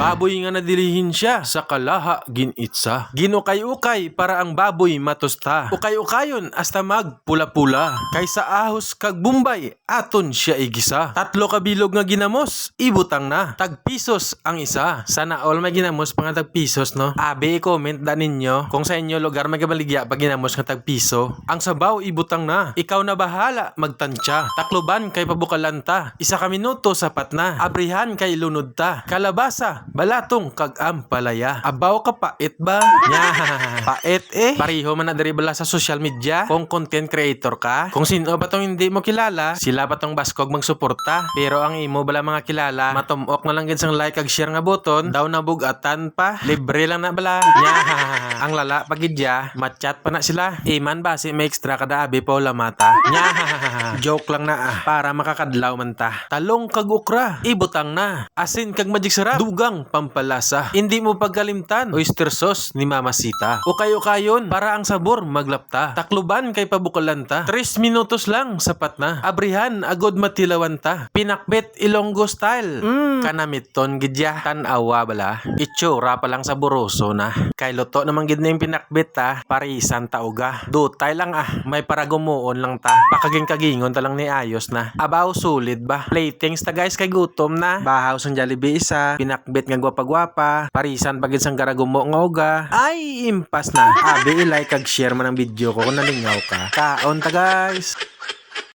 Baboy nga nadilihin siya sa kalaha ginitsa. Ginukay-ukay para ang baboy matusta. Ukay-ukayon hasta magpula-pula. Kaysa ahos kag bumbay aton siya igisa. 3 kabilog nga ginamos ibutang na. Tagpisos ang isa. Sana all may ginamos pa nga tagpisos no. Abi i-comment da ninyo kung sa inyo lugar may kabaligya pag ginamos nga tagpiso. Ang sabaw ibutang na. Ikaw na bahala magtansya. Takloban kay pabukalanta. 1 ka minuto sapat na. Abrihan kay lunod ta. Kalabasa balatong kag ampalaya. Abaw ka pait ba? Nya. Pait eh. Pariho man na diri bala sa social media. Kung content creator ka. Kung sino ba tong hindi mo kilala, sila pa tong baskog magsuporta. Pero ang imo bala mga kilala, matumok na lang gid sang like kag share nga button. Daw na bugatan pa. Libre lang na bala. Nya. Ang lala pagidya, matchat pa na sila. Iman ba si may extra kada abi pa wala mata. Nya. Joke lang na para makakadlaw man ta. Talong kag ukra, ibutang na. Asin kag magic sarap, dugang pampalasa. Hindi mo pagkalimtan, oyster sauce ni Mama Sita. Ukay-ukayon para ang sabor maglapta. Takluban kay pabukalanta. 3 minutos lang sapat na. Abrihan agod matilawan ta. Pinakbet Ilonggo style. Kanamiton gidya tan-awa bala. Itsura pa lang saboroso na. Kay luto naman gid na yung pinakbet ta. Parisan ta uga. Dutay lang may paragumuon lang ta. Pakaging-kagingon ta lang ni ayos na. Abaw sulit ba? Platings ta guys kay gutom na. Bahaw sang Jollibee isa. Pinakbet nga gwapa-gwapa. Parisan pagid sang garagumo nga uga. Ay impas na. Abi i-like kag share man ang video ko kung nalingaw ka. Kaon ta guys.